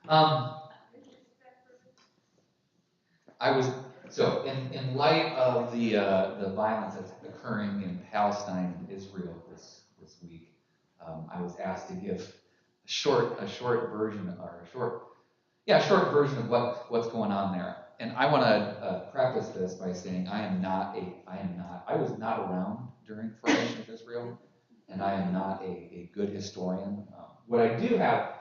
I was so in light of the violence that's occurring in Palestine and Israel this week. I was asked to give a short version or a short version of what's going on there. And I want to preface this by saying I was not around during Formation of Israel, and I am not a good historian. What I do have,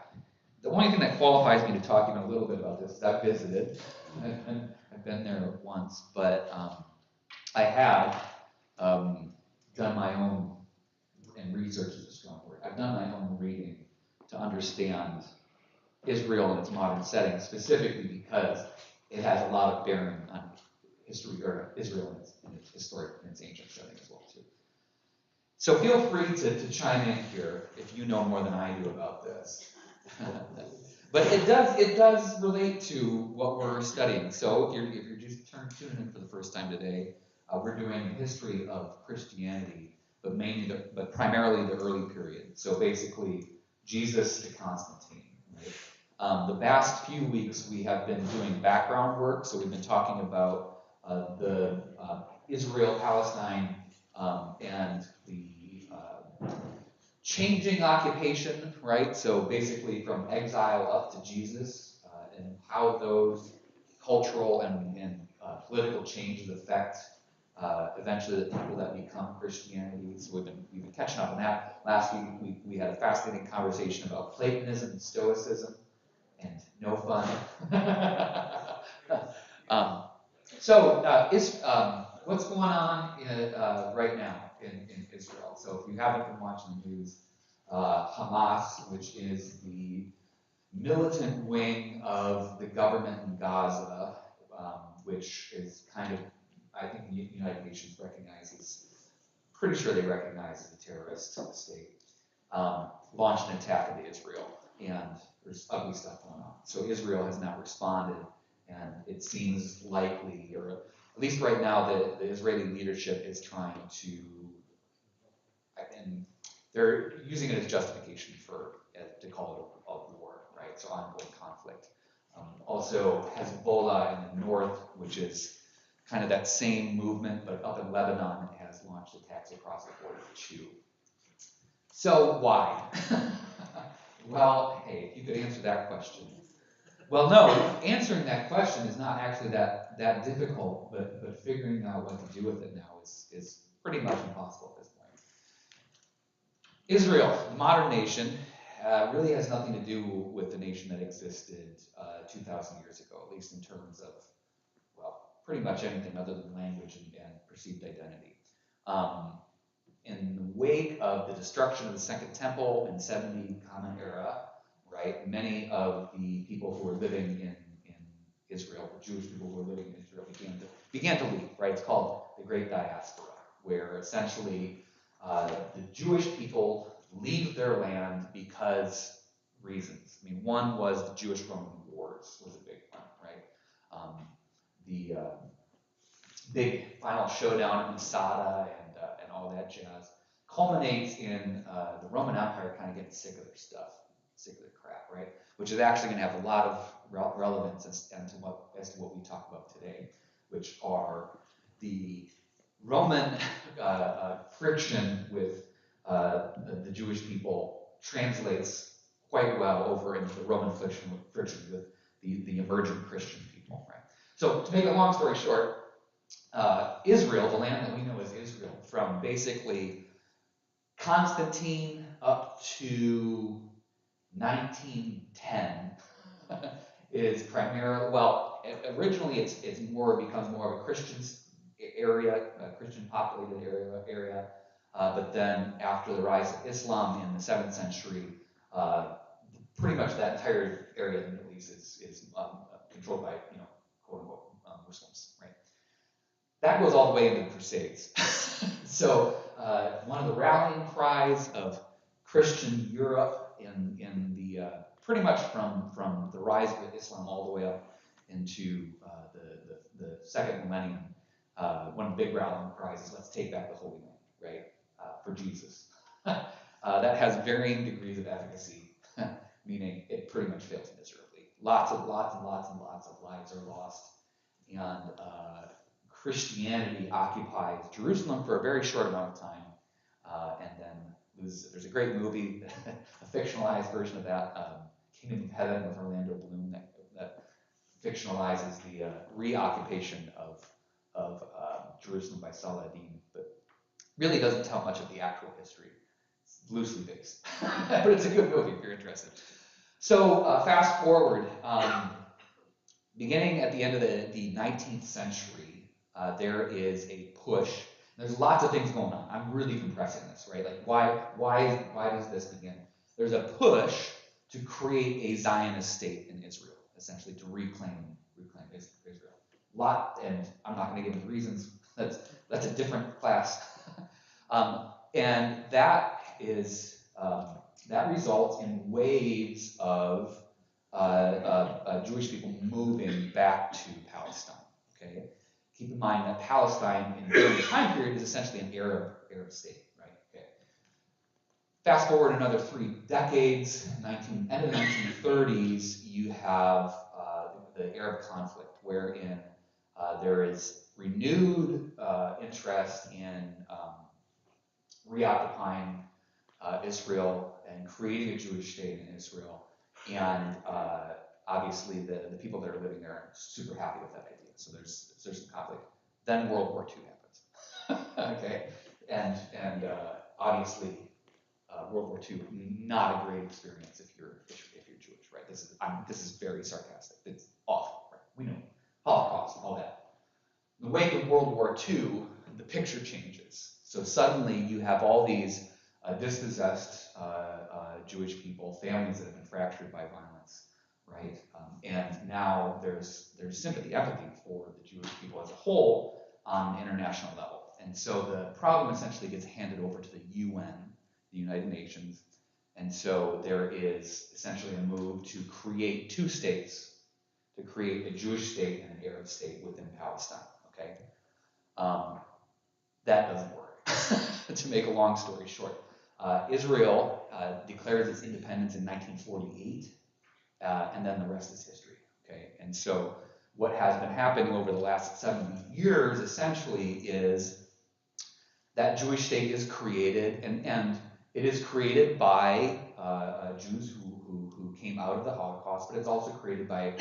the only thing that qualifies me to talk even a little bit about this is I've visited. I've been there once, but I have done my own, and research is a strong word, I've done my own reading to understand Israel in its modern setting, specifically because it has a lot of bearing on history, or Israel in its historic and its ancient setting as well too. So feel free to chime in here if you know more than I do about this. But it does relate to what we're studying. So if you're just tuning in for the first time today, we're doing a history of Christianity, but primarily the early period. So basically, Jesus to Constantine. Right? The past few weeks we have been doing background work. So we've been talking about the Israel, Palestine, and the changing occupation, right? So basically from exile up to Jesus, and how those cultural and political changes affect eventually the people that become Christianity. So we've been catching up on that. Last week we had a fascinating conversation about Platonism and Stoicism, and no fun. What's going on right now in Israel? So if you haven't been watching the news, Hamas, which is the militant wing of the government in Gaza, which is kind of, I think the United Nations recognizes, pretty sure they recognize as a terrorist state, launched an attack into Israel, and there's ugly stuff going on. So Israel has not responded, and it seems likely, or at least right now, the Israeli leadership is trying to, and they're using it as justification to call it a war, right? So ongoing conflict. Also, Hezbollah in the north, which is kind of that same movement, but up in Lebanon, has launched attacks across the border too. So why? Well, hey, if you could answer that question. Well, no, answering that question is not actually that difficult, but figuring out what to do with it now is pretty much impossible at this point. Israel, the modern nation, really has nothing to do with the nation that existed 2,000 years ago, at least in terms of, well, pretty much anything other than language and perceived identity. In the wake of the destruction of the Second Temple in 70 Common Era, right, many of the people who were living in Israel, the Jewish people who were living in Israel, began to leave, right? It's called the Great Diaspora, where essentially the Jewish people leave their land because reasons. I mean, one was the Jewish-Roman Wars was a big one, right? The big final showdown at Masada and all that jazz culminates in the Roman Empire kind of getting sick of their stuff, sick of their crap, right? Which is actually going to have a lot of relevance as to what we talk about today, which are the Roman friction with the Jewish people translates quite well over into the Roman friction with the emerging Christian people, right? So to make a long story short, Israel, the land that we know as Israel, from basically Constantine up to 1910 is primarily, well, originally it becomes more of a Christian area, a Christian populated area, but then after the rise of Islam in the 7th century, pretty much that entire area of the Middle East is controlled by, quote unquote, Muslims, right? That goes all the way into the Crusades. So one of the rallying cries of Christian Europe in the pretty much from the rise of Islam all the way up into the second millennium, one of the big rallying cries is let's take back the Holy Land, right? For Jesus. That has varying degrees of efficacy, meaning it pretty much fails miserably. lots and lots and lots of lives are lost, and Christianity occupies Jerusalem for a very short amount of time, and then there's a great movie, a fictionalized version of that, Kingdom of Heaven with Orlando Bloom, that fictionalizes the reoccupation of Jerusalem by Saladin, but really doesn't tell much of the actual history. It's loosely based, but it's a good movie if you're interested. So fast forward, beginning at the end of the 19th century, there is a push. There's lots of things going on. I'm really compressing this, right? Like why does this begin? There's a push to create a Zionist state in Israel, essentially to reclaim Israel. And I'm not going to give you the reasons. That's a different class. And that is that results in waves of Jewish people moving back to Palestine. Okay, keep in mind that Palestine during the time period is essentially an Arab state, right? Okay. Fast forward another 3 decades, end of the 1930s, you have the Arab conflict, wherein there is renewed interest in reoccupying Israel and creating a Jewish state in Israel. And obviously the people that are living there are super happy with that idea. So there's some conflict. Then World War II happens. Okay, and obviously World War II, not a great experience if you're Jewish, right? This is very sarcastic. It's awful, right? We know Holocaust, all that. In the wake of World War II, the picture changes. So suddenly you have all these dispossessed Jewish people, families that have been fractured by violence, right? And now there's sympathy, empathy for the Jewish people as a whole on an international level. And so the problem essentially gets handed over to the UN, the United Nations. And so there is essentially a move to create 2 states, to create a Jewish state and an Arab state within Palestine, okay? That doesn't work. To make a long story short, Israel declares its independence in 1948, and then the rest is history. Okay, and so what has been happening over the last 70 years essentially is that Jewish state is created, and it is created by Jews who came out of the Holocaust, but it's also created by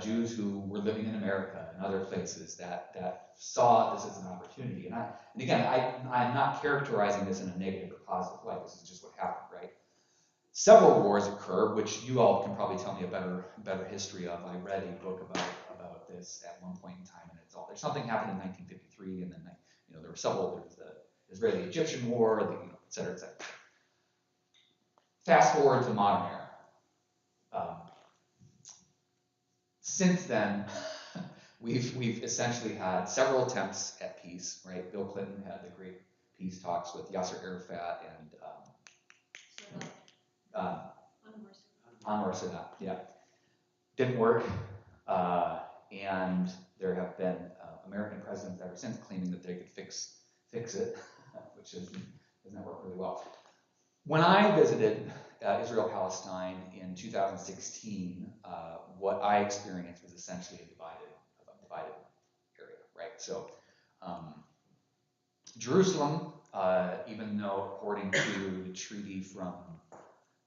Jews who were living in America and other places that saw this as an opportunity. And again, I'm not characterizing this in a negative or positive light. This is just what happened, right? Several wars occur, which you all can probably tell me a better history of. I read a book about this at one point in time, and there's something happened in 1953, and then there were several. There was the Israeli-Egyptian War, et cetera, et cetera. Fast forward to modern era. Since then, we've essentially had several attempts at peace, right? Bill Clinton had the great peace talks with Yasser Arafat and Anwar Sadat. Yeah, didn't work, and there have been American presidents ever since claiming that they could fix it, which doesn't work really well. When I visited Israel-Palestine in 2016, what I experienced was essentially a divided area, right? So Jerusalem, even though according to the treaty from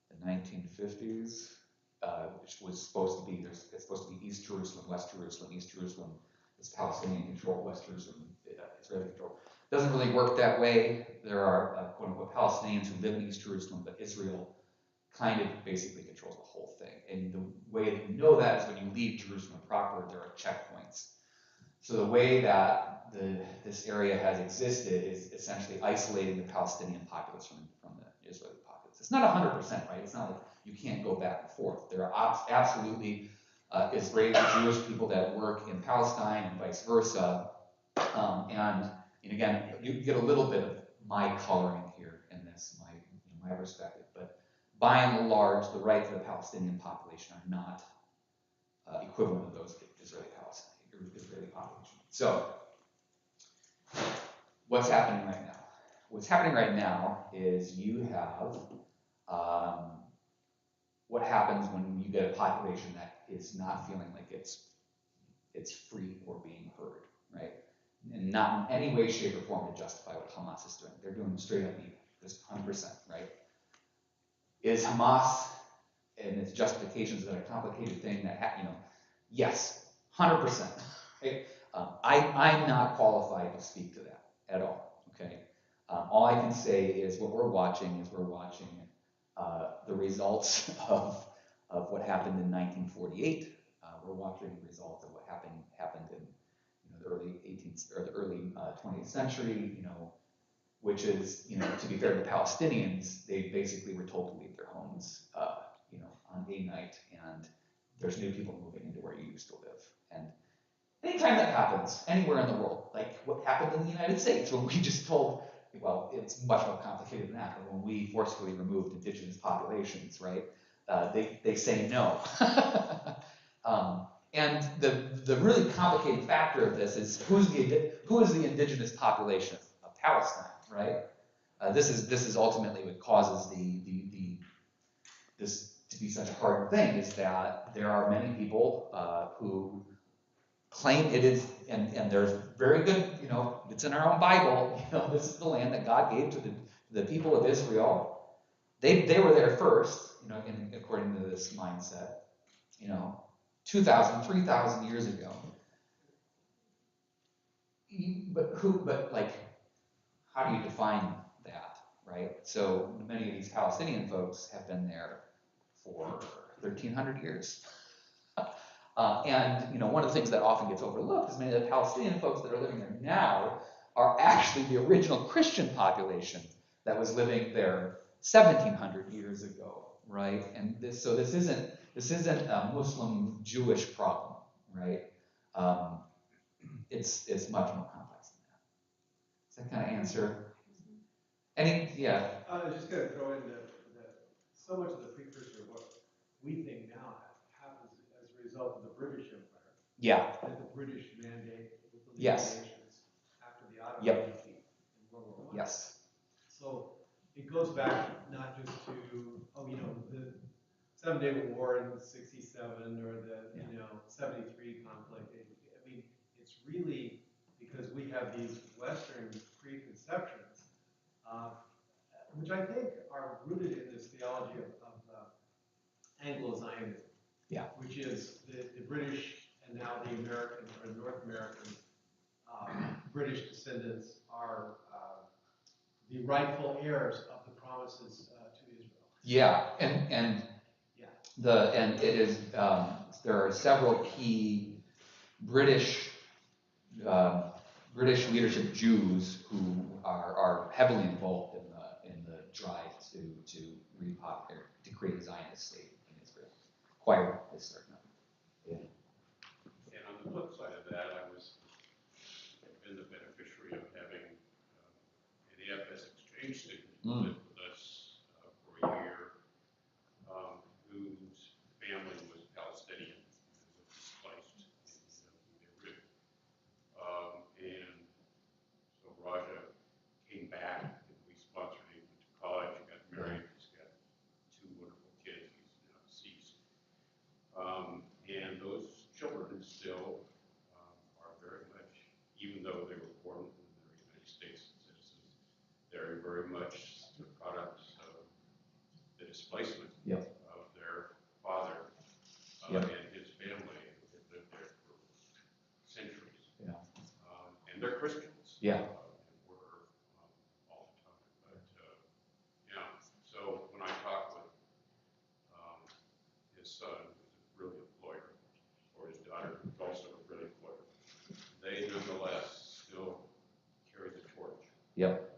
the 1950s, which was supposed to be, it's supposed to be East Jerusalem, West Jerusalem. East Jerusalem is Palestinian control, West Jerusalem Israeli control. Doesn't really work that way. There are quote unquote Palestinians who live in East Jerusalem, but Israel kind of basically controls the whole thing. And the way that you know that is when you leave Jerusalem proper, there are checkpoints. So the way that this area has existed is essentially isolating the Palestinian populace from the Israeli populace. It's not 100%, right? It's not like you can't go back and forth. There are absolutely Israeli Jewish people that work in Palestine and vice versa. And again, you get a little bit of my coloring here in this, my perspective, but by and large, the rights of the Palestinian population are not equivalent to those of the Israeli population. So, what's happening right now? What's happening right now is you have what happens when you get a population that is is not feeling like it's free or being heard, right? And not in any way, shape, or form to justify what Hamas is doing. They're doing straight up evil, just 100%, right? Is Hamas and its justifications is that a complicated thing that, yes, 100%. Okay? I'm not qualified to speak to that at all, okay? All I can say is what we're watching the results of what happened in 1948. We're watching the results of what happened in the early 18th or the early 20th century, which is, to be fair to the Palestinians, they basically were told to leave their homes, on a night, and there's new people moving into where you used to live. And anytime that happens, anywhere in the world, like what happened in the United States when we just told, well, it's much more complicated than that, but when we forcefully removed indigenous populations, right, they say no. And the really complicated factor of this is who is the indigenous population of Palestine, right? This is ultimately what causes this to be such a hard thing, is that there are many people who claim it is, and there's very good, it's in our own Bible, this is the land that God gave to the people of Israel. They were there first, according to this mindset, 2,000, 3,000 years ago. But how do you define that, right? So many of these Palestinian folks have been there for 1,300 years. And one of the things that often gets overlooked is many of the Palestinian folks that are living there now are actually the original Christian population that was living there 1,700 years ago, right? And this isn't a Muslim Jewish problem, right? It's much more complex than that. Does that kind of answer? Yeah. I was just going to throw in that so much of the precursor of what we think now happens as a result of the British Empire. Yeah. And the British mandate with the League Yes. of Nations after the Ottoman Yep. defeat in World War I. Yes. So it goes back not just to the 7-Day War in '67 or the 73 conflict. I mean, it's really because we have these Western preconceptions, which I think are rooted in this theology of Anglo-Zionism, which is the British and now the American or North American British descendants are the rightful heirs of the promises to Israel. Yeah, and it is there are several key British leadership Jews who are heavily involved in the drive to repopulate, to create a Zionist state in Israel. Quite historic. Yeah. And on the flip side of that, I've been the beneficiary of having an AFS exchange student live with us for a year, whose family was Palestinian and was displaced in Beirut. And so Raja came back, and we sponsored him to college. He got married. He's got 2 wonderful kids. He's now deceased. And those children still are very much, even though they were born in the United States citizens, they're very much the products of the displacement of their father and his family who had lived there for centuries. Yeah. And they're Christians. Yeah. And were all the time. But so when I talk with his son, who's a brilliant lawyer, or his daughter, who's also a brilliant lawyer, they nonetheless still carry the torch. Yep.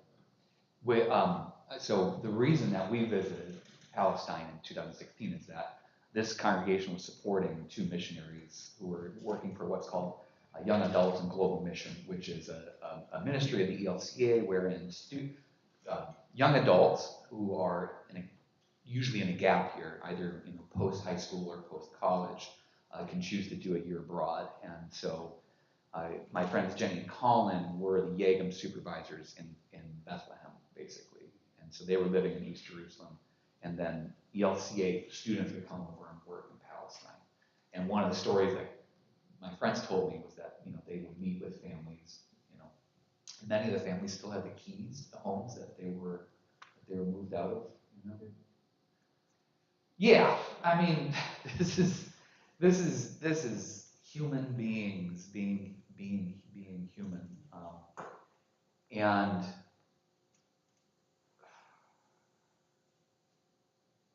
So the reason that we visited Palestine in 2016 is that this congregation was supporting 2 missionaries who were working for what's called Young Adults and Global Mission, which is a ministry of the ELCA wherein young adults who are usually in a gap year, either post high school or post college, can choose to do a year abroad. And so my friends Jenny and Colin were the Yagam supervisors in Bethlehem, basically. And so they were living in East Jerusalem. And then ELCA students would come over and work in Palestine. And And one of the stories that my friends told me was that, they would meet with families, and many of the families still had the keys to the homes that they were moved out of. Yeah, I mean, this is human beings being human, and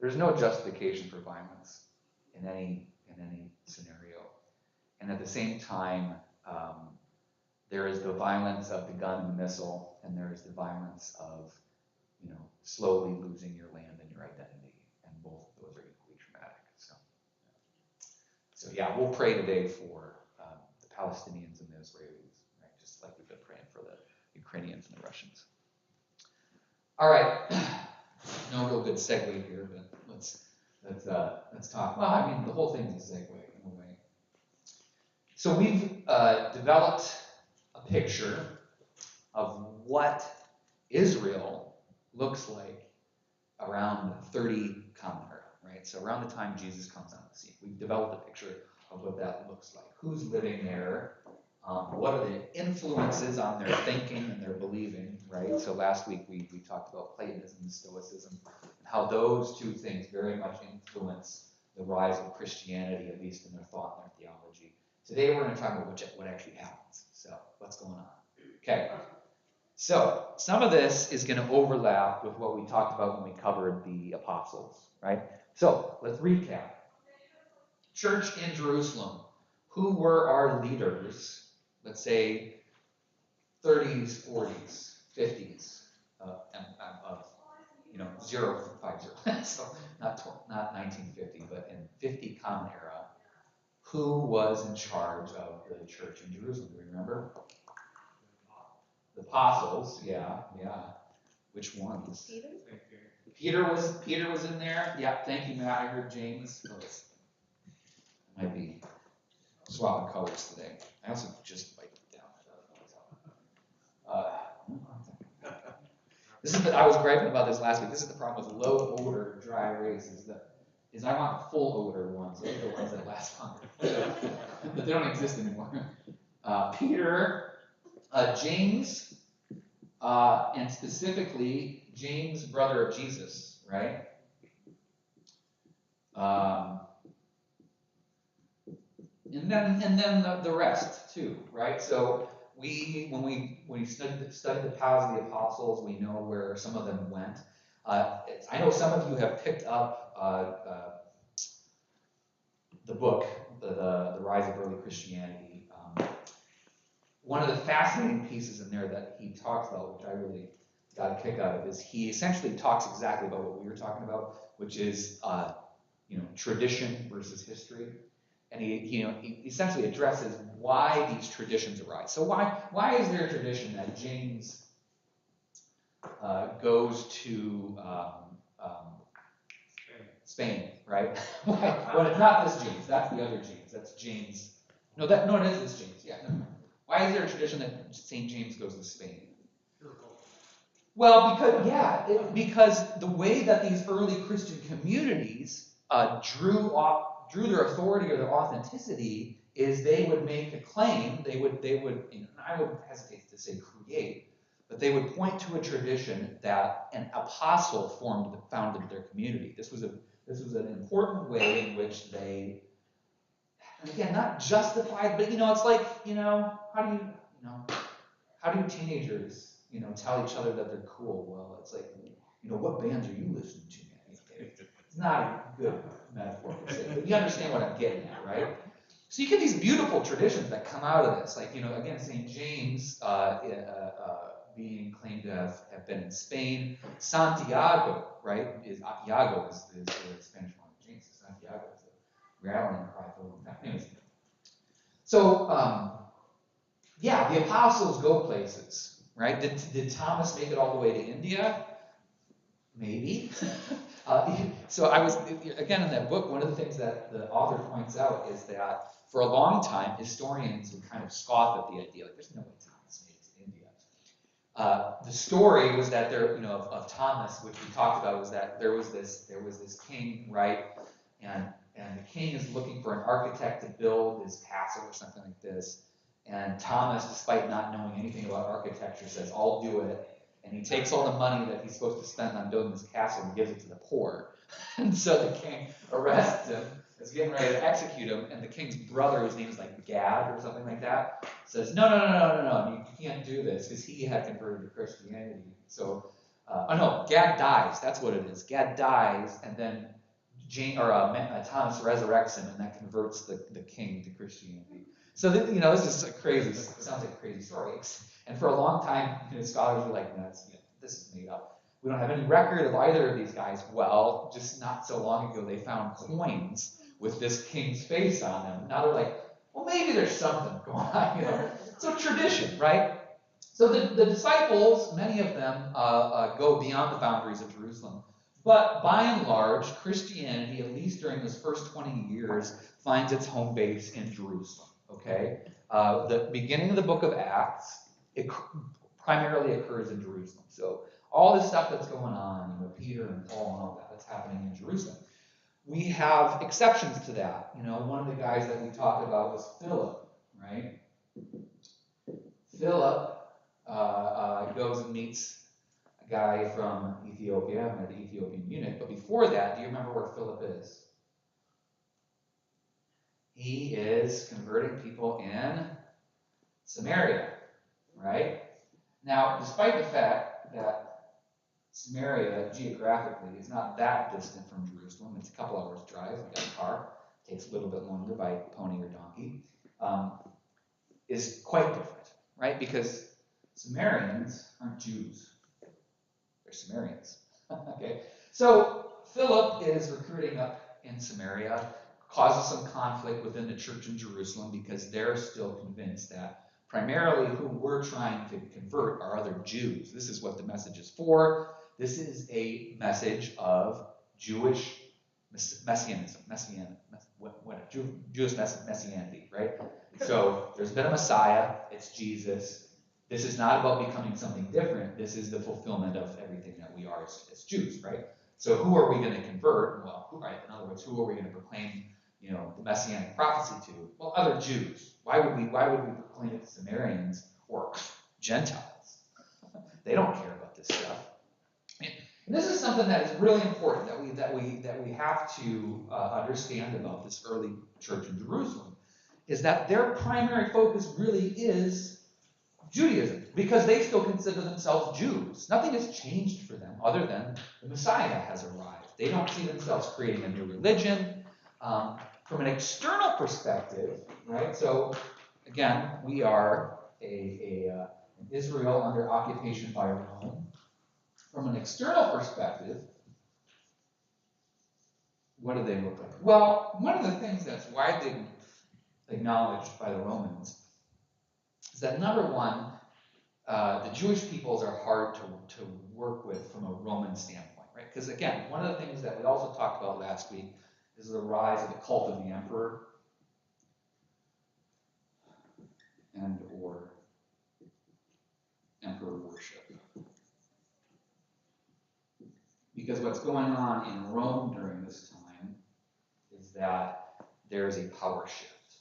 there's no justification for violence in any scenario. And at the same time, there is the violence of the gun and the missile, and there is the violence of, slowly losing your land and your identity. And both of those are equally traumatic. So yeah, we'll pray today for the Palestinians and the Israelis, right? Just like we've been praying for the Ukrainians and the Russians. All right, no real good segue here, but let's talk. Well, I mean, the whole thing is a segue in a way. So we've developed a picture of what Israel looks like around 30 Common Era, right? So around the time Jesus comes on the scene, we've developed a picture of what that looks like. Who's living there? What are the influences on their thinking and their believing, right? So last week we talked about Platonism and Stoicism, and how those two things very much influence the rise of Christianity, at least in their thought and their theology. Today we're going to talk about what actually happens. So what's going on? Okay. So some of this is going to overlap with what we talked about when we covered the apostles, right? So let's recap. Church in Jerusalem. Who were our leaders? Let's say 30s, 40s, 50s, 0 to 50. So not 1950, but in 50 Common Era. Who was in charge of the church in Jerusalem? Do you remember? The apostles, yeah. Which ones? Peter was in there. Yeah, thank you, Matt. I heard James. I might be swapping colors today. I also just wiped it down. I was griping about this last week. This is the problem with low odor dry erase is I want the full odor ones. Those are the ones that last longer. But they don't exist anymore. Peter, James, and specifically James, brother of Jesus, right? And then the rest too, right? So when we studied the paths of the apostles, we know where some of them went. I know some of you have picked up the book, the Rise of Early Christianity. One of the fascinating pieces in there that he talks about, which I really got a kick out of, is he essentially talks exactly about what we were talking about, which is tradition versus history. And he essentially addresses why these traditions arise. So why is there a tradition that James goes to Spain, right? Well, it's not this James. That's the other James. That's James. No, it is this James. Yeah. No. Why is there a tradition that St. James goes to Spain? Well, because the way that these early Christian communities drew their authority or their authenticity is they would make a claim. They would, and I would hesitate to say create, but they would point to a tradition that an apostle founded their community. This was an important way in which they, and again, not justified, but it's like, how do teenagers, tell each other that they're cool? Well, it's like, what bands are you listening to, man? It's not a good metaphor to say, but you understand what I'm getting at, right? So you get these beautiful traditions that come out of this, like, again, St. James being claimed to have been in Spain. Santiago, right? Iago is the Spanish form of James. Santiago is the rallying cry for them. Anyways. So, the apostles go places, right? Did Thomas make it all the way to India? Maybe. So I was, again, in that book, one of the things that the author points out is that for a long time, historians would kind of scoff at the idea, like, there's no way Thomas made it to India. The story was that of Thomas, which we talked about, was that there was this king, right? And the king is looking for an architect to build his castle or something like this. And Thomas, despite not knowing anything about architecture, says, I'll do it. And he takes all the money that he's supposed to spend on building this castle and gives it to the poor. And so the king arrests him, is getting ready to execute him, and the king's brother, whose name is like Gad or something like that, says, no, you can't do this, because he had converted to Christianity. So, Gad dies, that's what it is. Gad dies, and then Thomas resurrects him, and that converts the king to Christianity. So, this is a crazy, sounds like a crazy story. And for a long time, scholars were like, no, this is made up. We don't have any record of either of these guys. Well, just not so long ago, they found coins with this king's face on them. Now they're like, well, maybe there's something going on, So tradition, right? So the disciples, many of them go beyond the boundaries of Jerusalem. But by and large, Christianity, at least during those first 20 years, finds its home base in Jerusalem, okay? The beginning of the book of Acts, it primarily occurs in Jerusalem. So all this stuff that's going on, Peter and Paul and all that's happening in Jerusalem. We have exceptions to that. One of the guys that we talked about was Philip, right? Philip goes and meets a guy from Ethiopia, the Ethiopian eunuch. But before that, do you remember where Philip is? He is converting people in Samaria, right? Now, despite the fact that Samaria, geographically, is not that distant from Jerusalem. It's a couple hours drive. We got a car. It takes a little bit longer by pony or donkey. Is quite different, right? Because Samaritans aren't Jews. They're Samaritans. Okay? So Philip is recruiting up in Samaria, causes some conflict within the church in Jerusalem because they're still convinced that primarily who we're trying to convert are other Jews. This is what the message is for. This is a message of Jewish messianism, Jewish messianity, right? So there's been a Messiah, it's Jesus. This is not about becoming something different. This is the fulfillment of everything that we are as Jews, right? So who are we going to convert? Well, right, in other words, who are we going to proclaim, the messianic prophecy to? Well, other Jews. Why would we proclaim it to Samaritans or Gentiles? They don't care about this stuff. And this is something that is really important that we have to understand about this early church in Jerusalem, is that their primary focus really is Judaism, because they still consider themselves Jews. Nothing has changed for them other than the Messiah has arrived. They don't see themselves creating a new religion. From an external perspective, right? So again, we are an Israel under occupation by Rome. From an external perspective, what do they look like? Well, one of the things that's widely acknowledged by the Romans is that, number one, the Jewish peoples are hard to work with from a Roman standpoint, right? Because again, one of the things that we also talked about last week is the rise of the cult of the emperor and or emperor worship. Because what's going on in Rome during this time is that there's a power shift.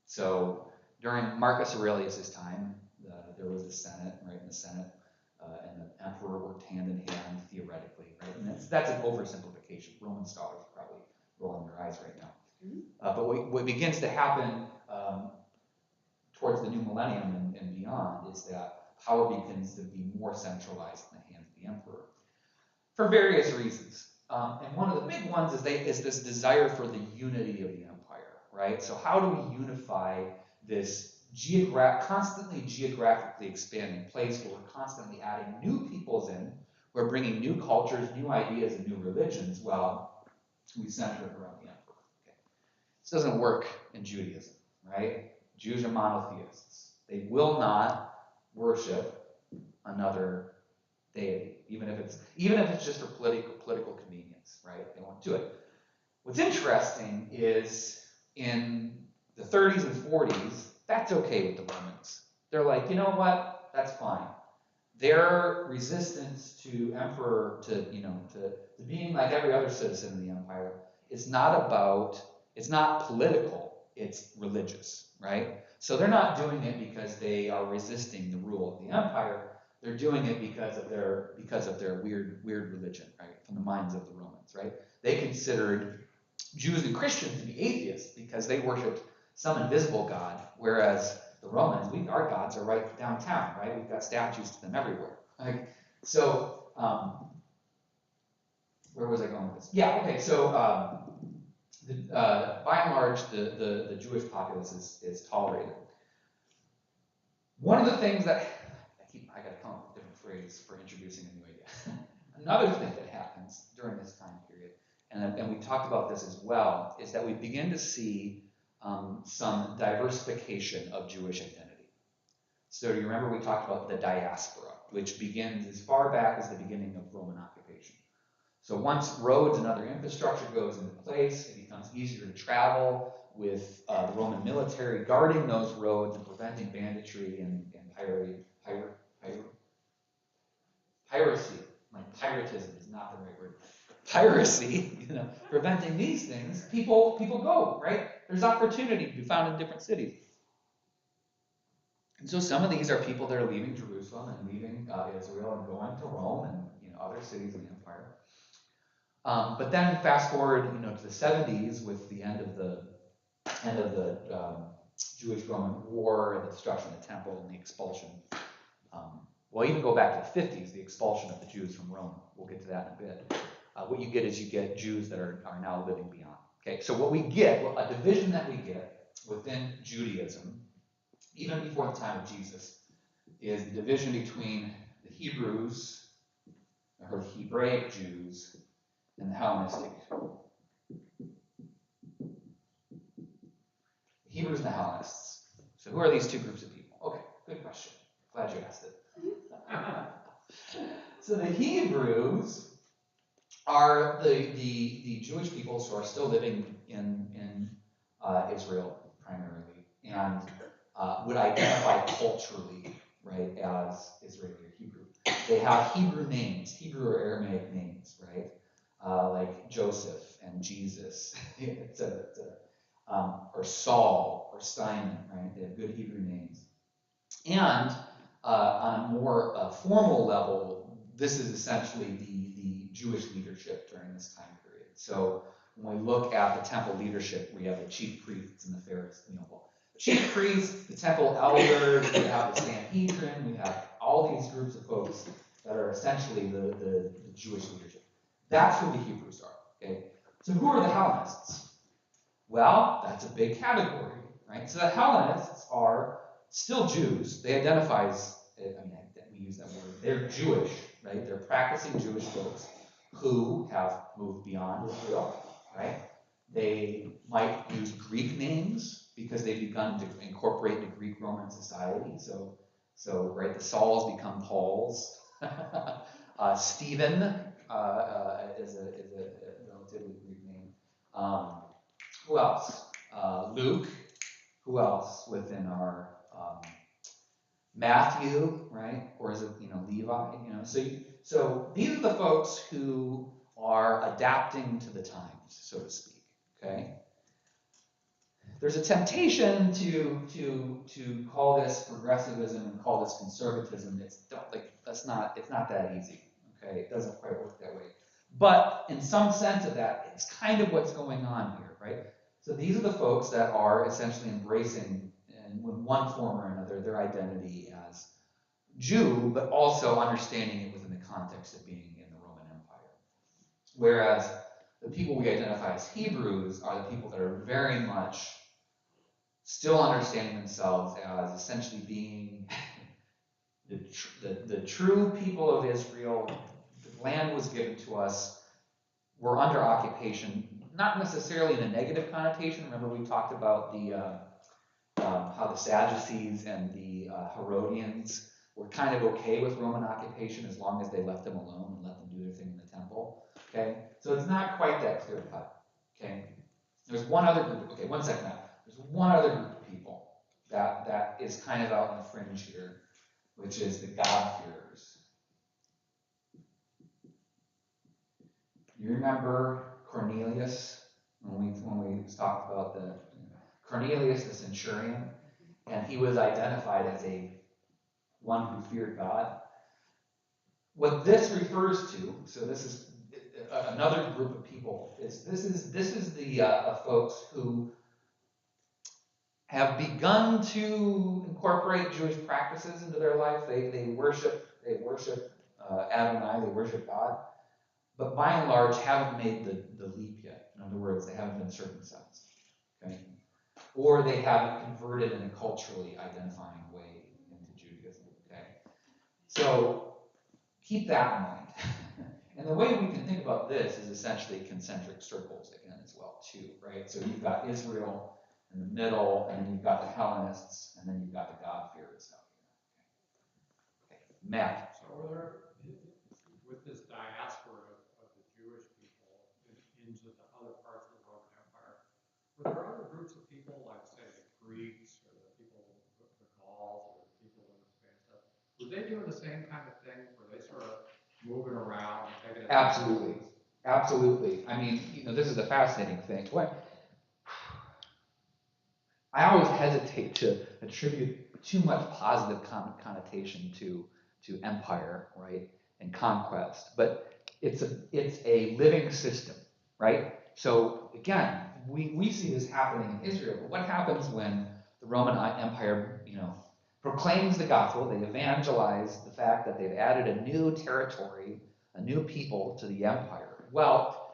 So during Marcus Aurelius' time, there was the Senate, right? And the Senate and the emperor worked hand in hand theoretically, right? And that's an oversimplification. Roman scholars are probably rolling their eyes right now. But what begins to happen towards the new millennium and beyond is that power begins to be more centralized in the hands of the emperor for various reasons. And one of the big ones is this desire for the unity of the empire, right? So how do we unify this constantly geographically expanding place where we're constantly adding new peoples in, we're bringing new cultures, new ideas, and new religions? Well, we center it around the emperor. Okay. This doesn't work in Judaism, right? Jews are monotheists. They will not worship another deity, even if it's just for political convenience, right? They won't do it. What's interesting is in the 30s and 40s, that's okay with the Romans. They're like, you know what? That's fine. Their resistance to emperor, to being like every other citizen in the empire, is not about It's not political, it's religious, right? So they're not doing it because they are resisting the rule of the empire. They're doing it because of their weird religion, right? From the minds of the Romans, right? They considered Jews and Christians to be atheists because they worshipped some invisible god, whereas the Romans, our gods are right downtown, right? We've got statues to them everywhere. Like, so, where was I going with this? Yeah, okay, so by and large, the Jewish populace is tolerated. One of the things that, I gotta come up with a different phrase for introducing a new idea. Another thing that happens during this time period, and we talked about this as well, is that we begin to see some diversification of Jewish identity. So do you remember we talked about the diaspora, which begins as far back as the beginning of Roman occupation. So once roads and other infrastructure goes into place, it becomes easier to travel with the Roman military guarding those roads and preventing banditry and piracy. Like piratism is not the right word. Piracy, preventing these things, people go, right? There's opportunity to be found in different cities. And so some of these are people that are leaving Jerusalem and leaving Israel and going to Rome and other cities in the empire. But then fast forward, to the 70s with the end of the Jewish-Roman War and the destruction of the temple and the expulsion. Well, even go back to the 50s, the expulsion of the Jews from Rome. We'll get to that in a bit. What you get is you get Jews that are now living beyond. Okay, so what we get, a division that we get within Judaism, even before the time of Jesus, is the division between the Hebrews, or the Hebraic Jews, and the Hellenistic. The Hebrews and the Hellenists. So who are these two groups of people? Okay, good question. Glad you asked it. So the Hebrews are the Jewish peoples who are still living in Israel primarily, and would identify culturally, right, as Israeli or Hebrew. They have Hebrew names, Hebrew or Aramaic names, right, like Joseph and Jesus, etc., or Saul or Simon, right? They have good Hebrew names. And on a more formal level, this is essentially the Jewish leadership during this time period. So when we look at the temple leadership, we have the chief priests and the Pharisees. The chief priests, the temple elders, we have the Sanhedrin, we have all these groups of folks that are essentially the Jewish leadership. That's who the Hebrews are. Okay. So who are the Hellenists? Well, that's a big category, right? So the Hellenists are still Jews. They identify as, we use that word, they're Jewish, right? They're practicing Jewish folks who have moved beyond Israel, right? They might use Greek names because they've begun to incorporate into Greek-Roman society. So right, the Sauls become Pauls. Stephen is a relatively Greek name. Who else? Luke. Who else within our Matthew, right? Or is it Levi? So these are the folks who are adapting to the times, so to speak. Okay. There's a temptation to call this progressivism and call this conservatism. It's not that easy. Okay, it doesn't quite work that way. But in some sense of that, it's kind of what's going on here, right? So these are the folks that are essentially embracing, in one form or another, their identity as Jew, but also understanding it within the context of being in the Roman Empire. Whereas the people we identify as Hebrews are the people that are very much still understanding themselves as essentially being the true people of Israel. The land was given to us. We're under occupation, not necessarily in a negative connotation. Remember we talked about how the Sadducees and the Herodians were kind of okay with Roman occupation as long as they left them alone and let them do their thing in the temple. Okay, so it's not quite that clear cut. Okay, there's one other group. Okay, one second now. There's one other group of people that is kind of out in the fringe here, which is the God-fearers. You remember Cornelius, when we talked about the Cornelius the centurion, and he was identified as a one who feared God. What this refers to, so this is another group of people, is this is the folks who have begun to incorporate Jewish practices into their life. They worship Adonai, they worship God, but by and large haven't made the leap yet. In other words, they haven't been circumcised, okay? Or they haven't converted in a culturally identifying way into Judaism, okay? So keep that in mind. And the way we can think about this is essentially concentric circles again as well too, right? So you've got Israel in the middle, and then you've got the Hellenists, and then you've got the God-fearers out here. Okay. Matt. So are there, with this diaspora of the Jewish people into the other parts of the Roman Empire, were there other groups of people, like say the Greeks or the people, the Gauls or the people in the Spain stuff? Were they doing the same kind of thing? Were they sort of moving around and taking it? Absolutely. Absolutely. I mean, this is a fascinating thing. I always hesitate to attribute too much positive connotation to empire, right, and conquest, but it's a living system, right? So again, we see this happening in Israel. But what happens when the Roman Empire, proclaims the gospel? They evangelize the fact that they've added a new territory, a new people to the empire. Well,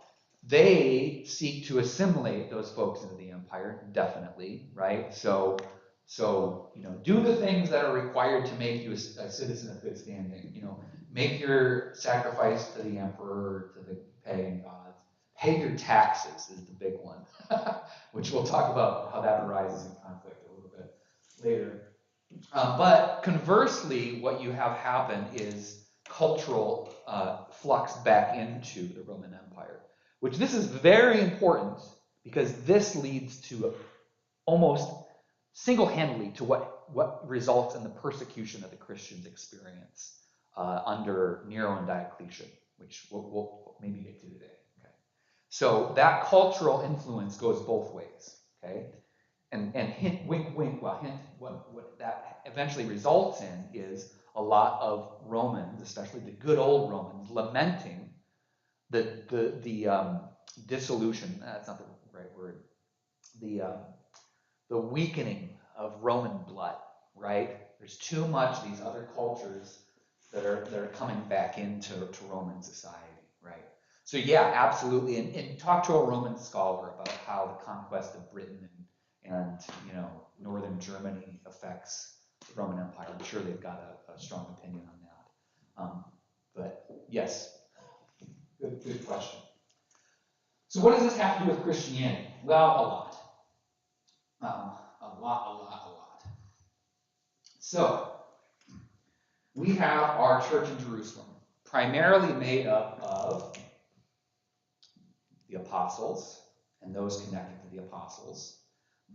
they seek to assimilate those folks into the empire, definitely, right? So do the things that are required to make you a citizen of good standing. Make your sacrifice to the emperor, to the pagan gods. Pay your taxes is the big one, which we'll talk about how that arises in conflict a little bit later. But conversely, what you have happen is cultural flux back into the Roman Empire. Which this is very important because this leads to almost single-handedly to what results in the persecution that the Christians experience under Nero and Diocletian, which we'll maybe get to today. Okay. So that cultural influence goes both ways. Okay, and hint, wink, wink. Well, hint. What that eventually results in is a lot of Romans, especially the good old Romans, lamenting the dissolution, that's not the right word, the weakening of Roman blood, right? There's too much these other cultures that are coming back into Roman society, right? So yeah, absolutely, and talk to a Roman scholar about how the conquest of Britain and northern Germany affects the Roman Empire. I'm sure they've got a strong opinion on that. But yes. Good question. So what does this have to do with Christianity? Well, a lot. A lot. So, we have our church in Jerusalem, primarily made up of the apostles and those connected to the apostles,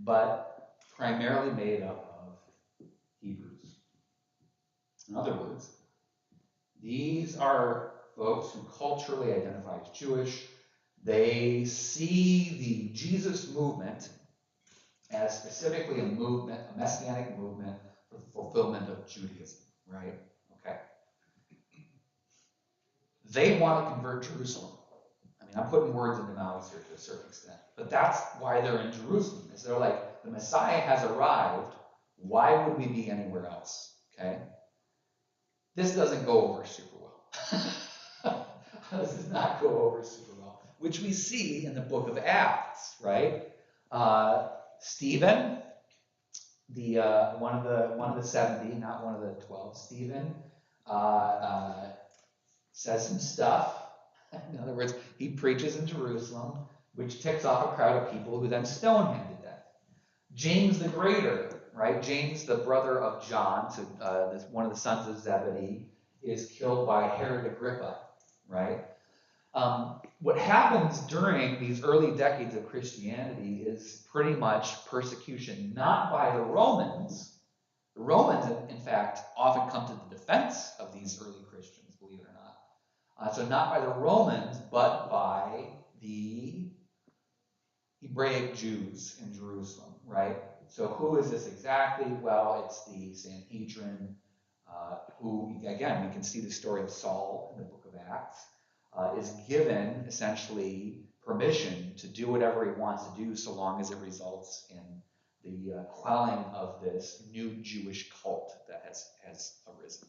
but primarily made up of Hebrews. In other words, these are folks who culturally identify as Jewish. They see the Jesus movement as specifically a movement, a messianic movement for the fulfillment of Judaism, right? Okay. They want to convert Jerusalem. I mean, I'm putting words into mouths here to a certain extent, but that's why they're in Jerusalem. Is they're like, the Messiah has arrived. Why would we be anywhere else? Okay. This doesn't go over super well. This does not go over super well, which we see in the book of Acts, right? Stephen, one of the 70, not one of the 12. Stephen says some stuff. In other words, he preaches in Jerusalem, which ticks off a crowd of people who then stone him to death. James the Greater, right? James, the brother of John, so one of the sons of Zebedee, is killed by Herod Agrippa, right? What happens during these early decades of Christianity is pretty much persecution, not by the Romans. The Romans, in fact, often come to the defense of these early Christians, believe it or not. So not by the Romans, but by the Hebraic Jews in Jerusalem, right? So who is this exactly? Well, it's the Sanhedrin, who, again, we can see the story of Saul in the book of Acts, is given essentially permission to do whatever he wants to do so long as it results in the quelling of this new Jewish cult that has arisen.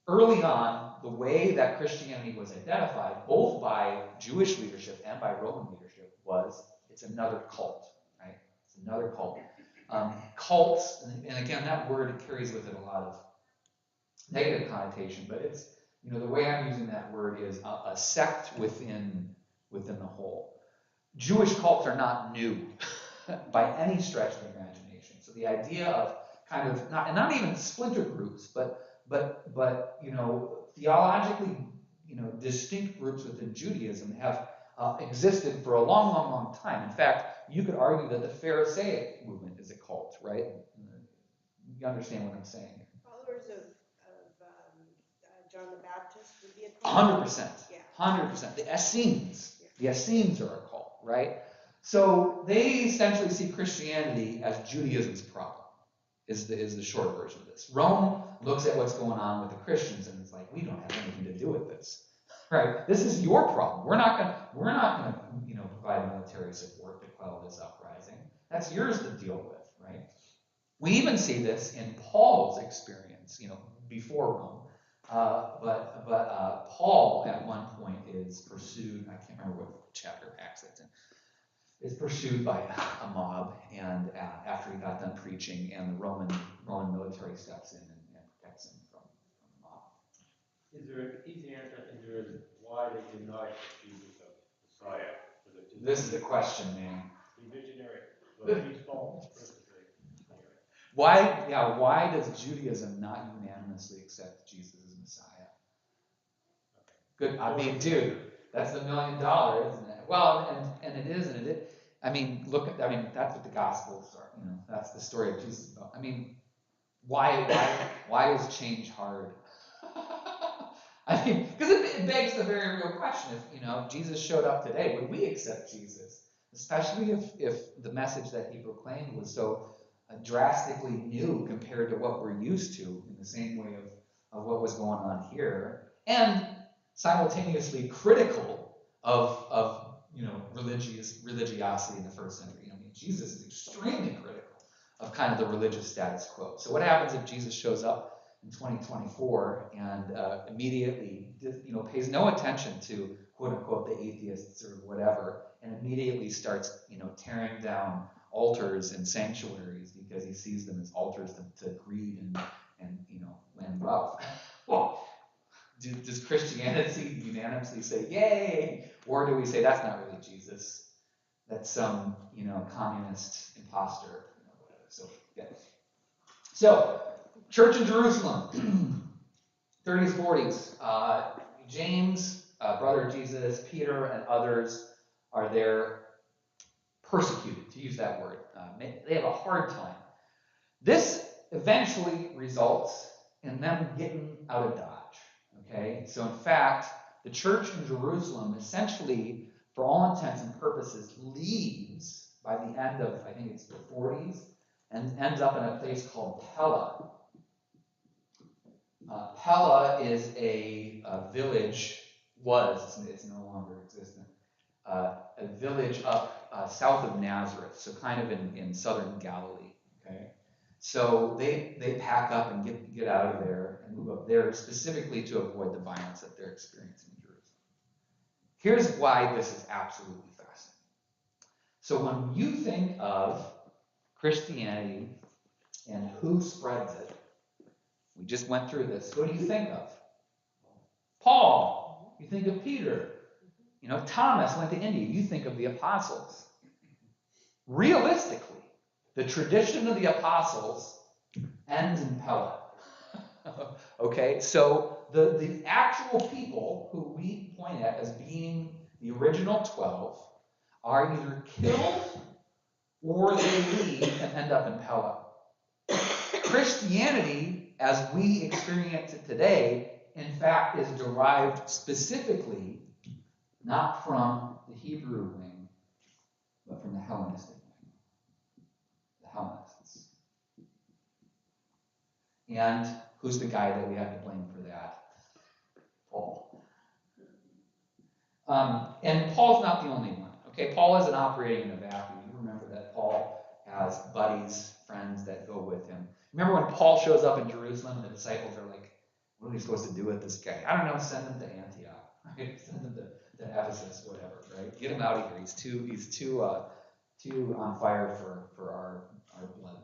Early on, the way that Christianity was identified, both by Jewish leadership and by Roman leadership, was it's another cult, right? It's another cult. Cults, and again, that word carries with it a lot of negative connotation, but it's, the way I'm using that word is a sect within the whole. Jewish cults are not new by any stretch of the imagination. So the idea of kind of not even splinter groups, but theologically, distinct groups within Judaism have existed for a long, long, long time. In fact, you could argue that the Pharisaic movement is a cult, right? You understand what I'm saying here. Followers of John the Baptist would be a cult. 100%. Yeah. 100%. The Essenes are a cult, right? So they essentially see Christianity as Judaism's problem, is the short version of this. Rome looks at what's going on with the Christians and it's like, we don't have anything to do with this, right? This is your problem. We're not gonna provide military support to quell this uprising. That's yours to deal with, right? We even see this in Paul's experience, before Rome. But Paul at one point is pursued. I can't remember what chapter of Acts that's in. Is pursued by a mob, and after he got done preaching, and the Roman military steps in and protects him from the mob. Is there an easy answer? Is there why they deny Jesus of Messiah? This is the question, man. The visionary. Well, he's false. Why does Judaism not unanimously accept Jesus as Messiah? Good. I mean, dude, that's the $1 million, isn't it? Well, and it is, and it. I mean, that's what the Gospels are. That's the story of Jesus. I mean, why is change hard? I mean, because it begs the very real question: if Jesus showed up today, would we accept Jesus? Especially if the message that he proclaimed was so drastically new compared to what we're used to, in the same way of what was going on here, and simultaneously critical of religiosity in the first century. I mean, Jesus is extremely critical of kind of the religious status quo. So what happens if Jesus shows up in 2024 and immediately pays no attention to quote unquote the atheists or whatever, and immediately starts tearing down altars and sanctuaries because he sees them as altars to greed and land wealth? Well, does Christianity unanimously say yay, or do we say that's not really Jesus, that's some communist imposter, whatever? So yeah. So church in Jerusalem, 30s, 40s. James, brother of Jesus, Peter, and others are there, persecuted, to use that word. They have a hard time. This eventually results in them getting out of Dodge. Okay, so in fact, the church in Jerusalem essentially, for all intents and purposes, leaves by the end of, I think it's the 40s, and ends up in a place called Pella. Pella is a village, it's no longer existent, a village up south of Nazareth, so kind of in southern Galilee. Okay, so they pack up and get out of there and move up there specifically to avoid the violence that they're experiencing in Jerusalem. Here's why this is absolutely fascinating. So when you think of Christianity and who spreads it, we just went through this. Who do you think of? Paul. You think of Peter. Thomas went to India. You think of the apostles. Realistically, the tradition of the apostles ends in Pella. Okay, so the actual people who we point at as being the original 12 are either killed or they leave and end up in Pella. Christianity, as we experience it today, in fact, is derived specifically not from the Hebrew wing, but from the Hellenistic mind. The Hellenists. And who's the guy that we have to blame for that? Paul. And Paul's not the only one. Okay, Paul isn't operating in a vacuum. You remember that Paul has buddies, friends that go with him. Remember when Paul shows up in Jerusalem and the disciples are like, what are we supposed to do with this guy? I don't know, send him to Antioch, right? Send him to Ephesus, whatever, right? Get him out of here. He's too on fire for our blood.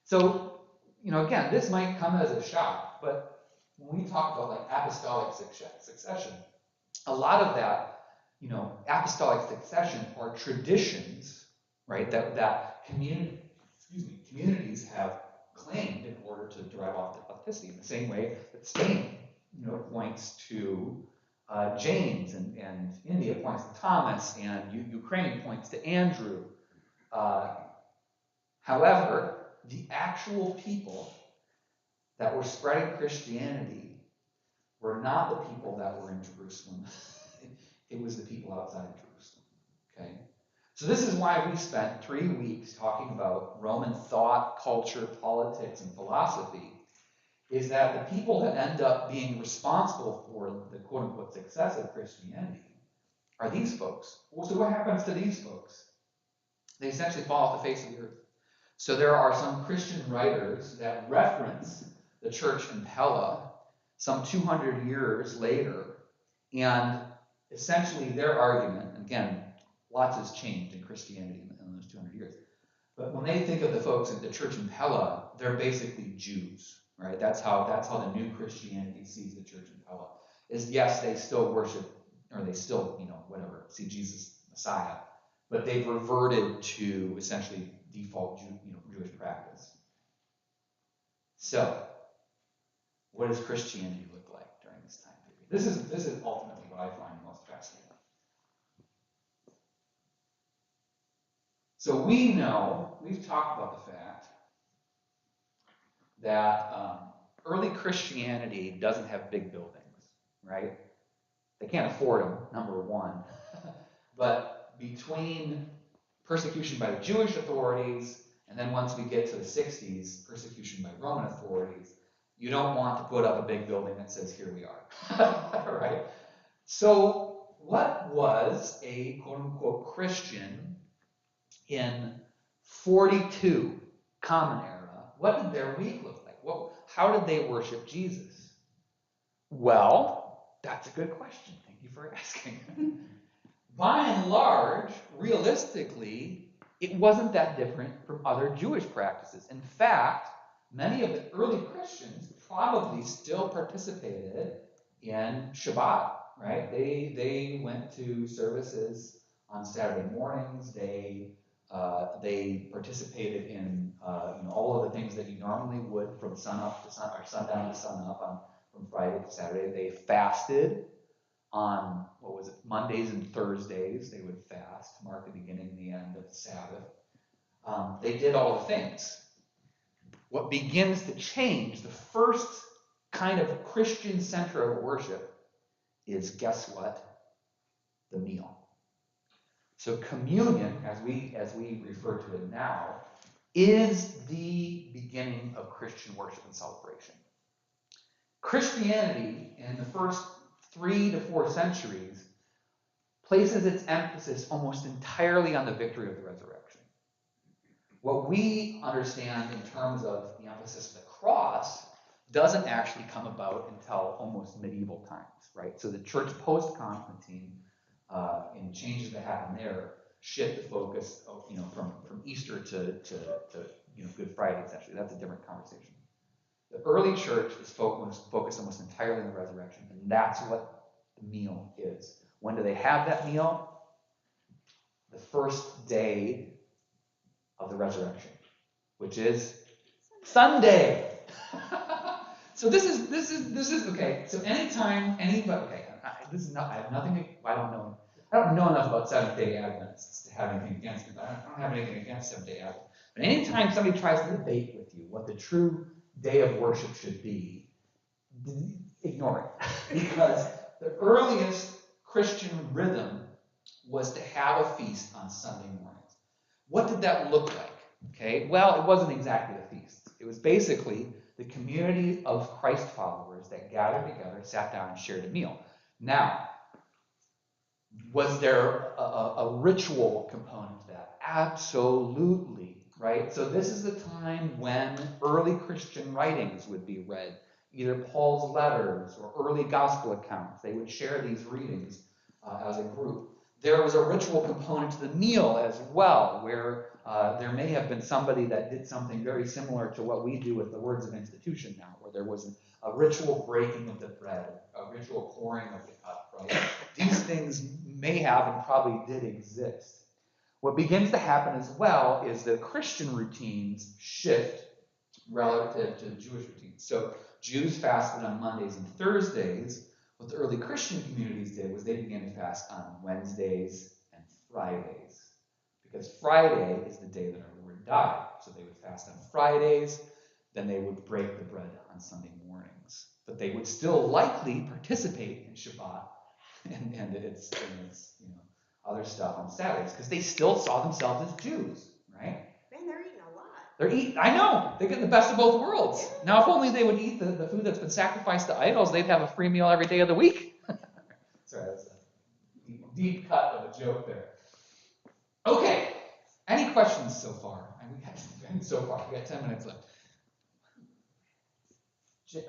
So, again, this might come as a shock, but when we talk about like apostolic succession, a lot of that, apostolic succession are traditions, right? That communities have claimed in order to drive authenticity. In the same way that Spain, points to James, and India points to Thomas, and Ukraine points to Andrew. However, the actual people that were spreading Christianity were not the people that were in Jerusalem. It was the people outside of Jerusalem. Okay? So this is why we spent 3 weeks talking about Roman thought, culture, politics, and philosophy, is that the people that end up being responsible for the quote-unquote success of Christianity are these folks. Well, so what happens to these folks? They essentially fall off the face of the earth. So there are some Christian writers that reference the church in Pella some 200 years later, and essentially their argument, again, lots has changed in Christianity in those 200 years, but when they think of the folks at the church in Pella, they're basically Jews, right? That's how the new Christianity sees the church in Pella. Is yes, they still worship, or they still, see Jesus Messiah, but they've reverted to essentially default Jewish practice. So, what does Christianity look like during this time period? This is ultimately what I find most fascinating. So we've talked about the fact that early Christianity doesn't have big buildings, right? They can't afford them, number one. But between persecution by the Jewish authorities, and then once we get to the 60s, persecution by Roman authorities, you don't want to put up a big building that says, here we are, right? So what was a quote-unquote Christian in 42 Common Era? What did their week look like? How did they worship Jesus? Well, that's a good question. Thank you for asking. By and large, realistically, it wasn't that different from other Jewish practices. In fact, many of the early Christians probably still participated in Shabbat, right? They went to services on Saturday mornings. They participated in all of the things that you normally would from sundown to sun up from Friday to Saturday. They fasted on Mondays and Thursdays. They would fast to mark the beginning and the end of the Sabbath. They did all the things. What begins to change, the first kind of Christian center of worship, is, guess what? The meal. So communion, as we refer to it now, is the beginning of Christian worship and celebration. Christianity, in the first 3 to 4 centuries, places its emphasis almost entirely on the victory of the resurrection. What we understand in terms of the emphasis of the cross doesn't actually come about until almost medieval times, right? So the church post-Constantine, and changes that happen there, shift the focus of, from Easter to Good Friday, essentially. That's a different conversation. The early church is focused almost entirely on the resurrection, and that's what the meal is. When do they have that meal? The first day of the resurrection, which is Sunday. So this is okay. So anytime anybody, I have nothing. I don't know enough about Seventh-day Adventists to have anything against it. I don't have anything against Seventh-day Adventists. But anytime somebody tries to debate with you what the true day of worship should be, ignore it. Because the earliest Christian rhythm was to have a feast on Sunday mornings. What did that look like? Okay, well, it wasn't exactly a feast. It was basically the community of Christ followers that gathered together, sat down, and shared a meal. Now, was there a ritual component to that? Absolutely, right? So this is the time when early Christian writings would be read, either Paul's letters or early gospel accounts. They would share these readings as a group. There was a ritual component to the meal as well, where there may have been somebody that did something very similar to what we do with the words of institution now, where there was a ritual breaking of the bread, a ritual pouring of the cup, right? These things may have and probably did exist. What begins to happen as well is the Christian routines shift relative to the Jewish routines. So Jews fasted on Mondays and Thursdays. What the early Christian communities did was they began to fast on Wednesdays and Fridays, because Friday is the day that our Lord died. So they would fast on Fridays, then they would break the bread on Sunday mornings. But they would still likely participate in Shabbat and its other stuff on Saturdays, because they still saw themselves as Jews, right? Man, they're eating a lot. I know, they're getting the best of both worlds. Now, if only they would eat the food that's been sacrificed to idols, they'd have a free meal every day of the week. Sorry, that's a deep cut of a joke there. Okay, any questions so far? We got 10 minutes left. Just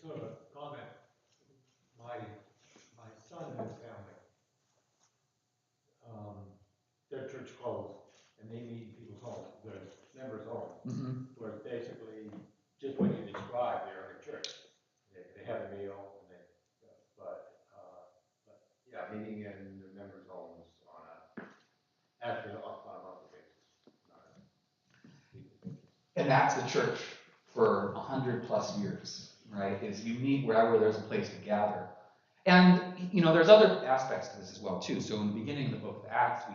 sort of a comment. My son and his family, their church closed, and they meet in people's homes, their members' homes, where it's basically just what you described there in the church. They have a meal, and but yeah, meeting in the members' homes on a monthly basis. And that's the church for 100+ years, right? Is you meet wherever there's a place to gather. And there's other aspects to this as well too. So in the beginning of the book of Acts,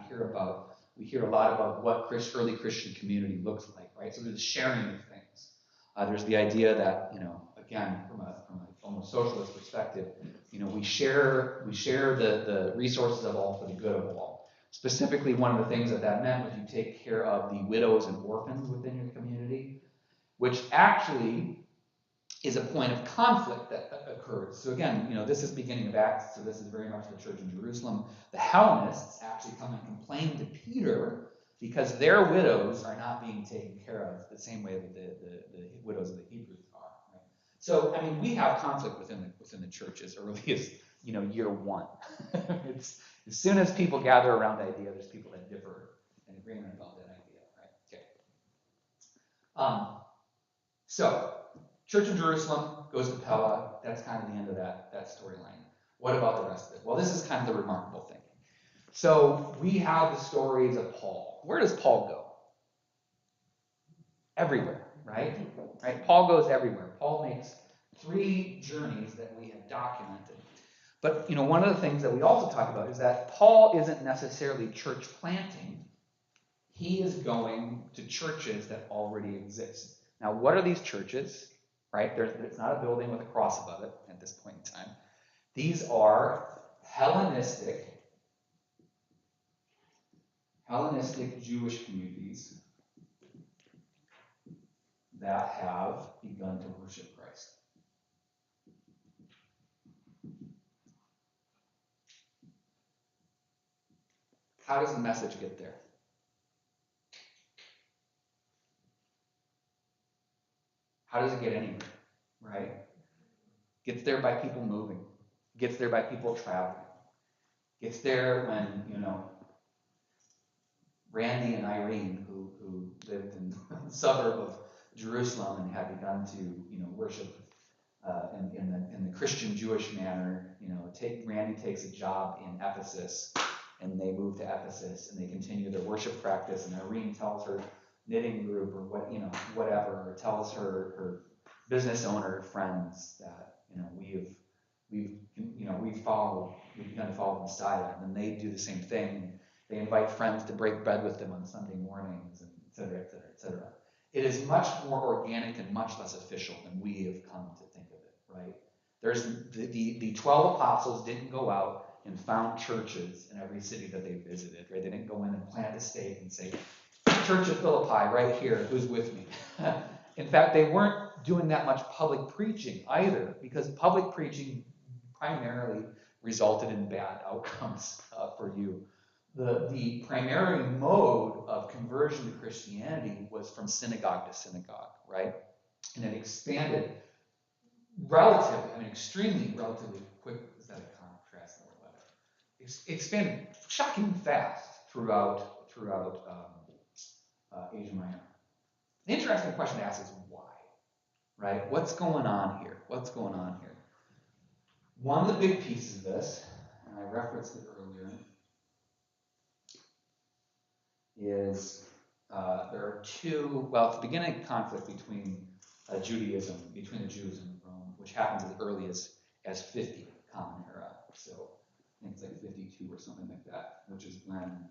we hear a lot about what early Christian community looks like, right? So there's sharing of things. There's the idea that, again, from a almost socialist perspective, we share the resources of all for the good of all. Specifically, one of the things that meant was you take care of the widows and orphans within your community, which actually is a point of conflict that occurs. So again, this is beginning of Acts, so this is very much the church in Jerusalem. The Hellenists actually come and complain to Peter because their widows are not being taken care of the same way that the widows of the Hebrews are. Right? So, we have conflict within the church as early as, year one. It's as soon as people gather around the idea, there's people that differ in agreement about that idea, right? Okay. So, Church in Jerusalem goes to Pella. That's kind of the end of that storyline. What about the rest of it? Well, this is kind of the remarkable thing. So we have the stories of Paul. Where does Paul go? Everywhere, right? Paul goes everywhere. Paul makes 3 journeys that we have documented. But, one of the things that we also talk about is that Paul isn't necessarily church planting. He is going to churches that already exist. Now, what are these churches? Right? It's not a building with a cross above it at this point in time. These are Hellenistic Jewish communities that have begun to worship Christ. How does the message get there? How does it get anywhere, right? Gets there by people moving. Gets there by people traveling. Gets there when, Randy and Irene, who lived in the suburb of Jerusalem and had begun to, worship in the Christian Jewish manner, Randy takes a job in Ephesus, and they move to Ephesus, and they continue their worship practice, and Irene tells her knitting group or whatever, or tells her business owner friends that we've begun to follow the Messiah, and then they do the same thing. They invite friends to break bread with them on Sunday mornings, and et cetera, et cetera, et cetera. It is much more organic and much less official than we have come to think of it, right? There's the 12 apostles didn't go out and found churches in every city that they visited, right? They didn't go in and plant a stake and say, Church of Philippi, right here, who's with me? In fact, they weren't doing that much public preaching either, because public preaching primarily resulted in bad outcomes for you. The primary mode of conversion to Christianity was from synagogue to synagogue, right? And it expanded extremely relatively quick. Is that a contrast or whatever? Expanded shockingly fast throughout Asia Minor. The interesting question to ask is why, right? What's going on here? What's going on here? One of the big pieces of this, and I referenced it earlier, is there are two, well, it's the beginning of conflict between Judaism, between the Jews and Rome, which happens as early as 50 Common Era. So I think it's like 52 or something like that, which is when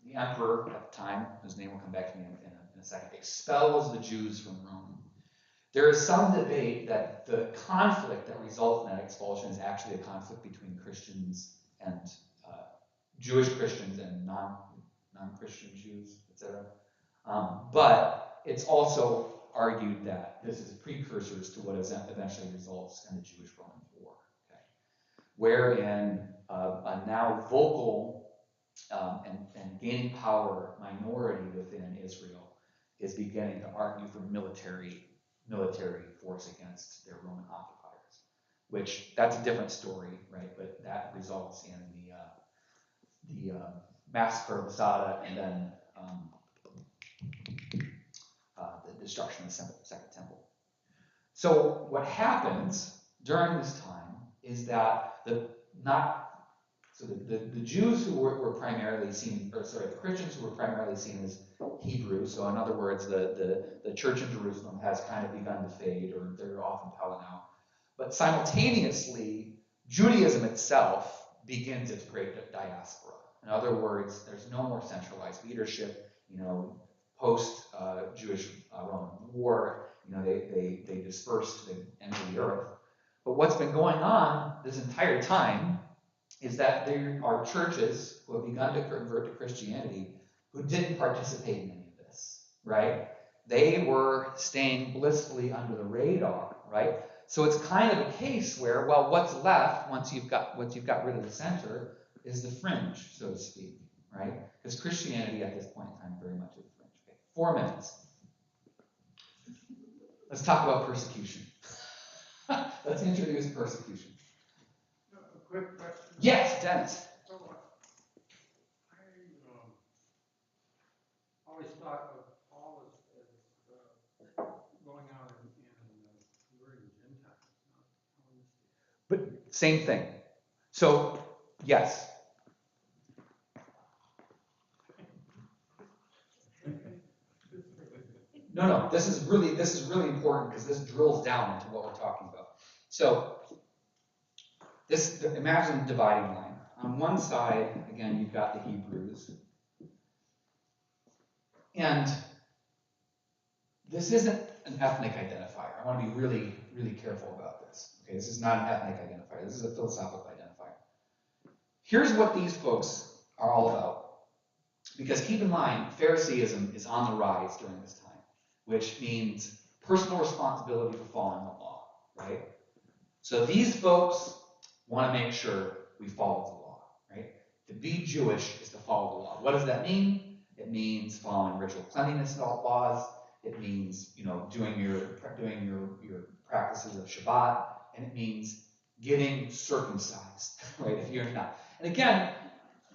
the emperor at the time, whose name will come back to me in a second, expels the Jews from Rome. There is some debate that the conflict that results in that expulsion is actually a conflict between Christians and Jewish Christians and non-Christian Jews, etc. But it's also argued that this is precursors to what eventually results in the Jewish-Roman War, okay? Wherein a now vocal and gaining power minority within Israel is beginning to argue for military force against their Roman occupiers, which that's a different story, right? But that results in the massacre of Masada and then the destruction of the Second Temple. So what happens during this time is that the Jews who were primarily seen, the Christians who were primarily seen as Hebrews, so in other words, the church in Jerusalem has kind of begun to fade, or they're often pelling out. But simultaneously, Judaism itself begins its great diaspora. In other words, there's no more centralized leadership, post-Jewish Roman War, they dispersed to the end of the earth. But what's been going on this entire time is that there are churches who have begun to convert to Christianity who didn't participate in any of this, right? They were staying blissfully under the radar, right? So it's kind of a case where, well, what's left once you've got rid of the center is the fringe, so to speak, right? Because Christianity at this point in time very much is the fringe. Okay, 4 minutes. Let's talk about persecution. Let's introduce persecution. A quick question. Yes, Dennis. So I always thought of Paul as going out and converting Gentiles, not Hellenistic. But same thing. So, yes. No, this is really important because this drills down into what we're talking about. So, imagine the dividing line. On one side, again, you've got the Hebrews. And this isn't an ethnic identifier. I want to be really, really careful about this. Okay, this is not an ethnic identifier. This is a philosophical identifier. Here's what these folks are all about. Because keep in mind, Phariseeism is on the rise during this time, which means personal responsibility for following the law, right? So these folks want to make sure we follow the law, right? To be Jewish is to follow the law. What does that mean? It means following ritual cleanliness laws. It means, doing your practices of Shabbat, and it means getting circumcised, right? If you're not. And again,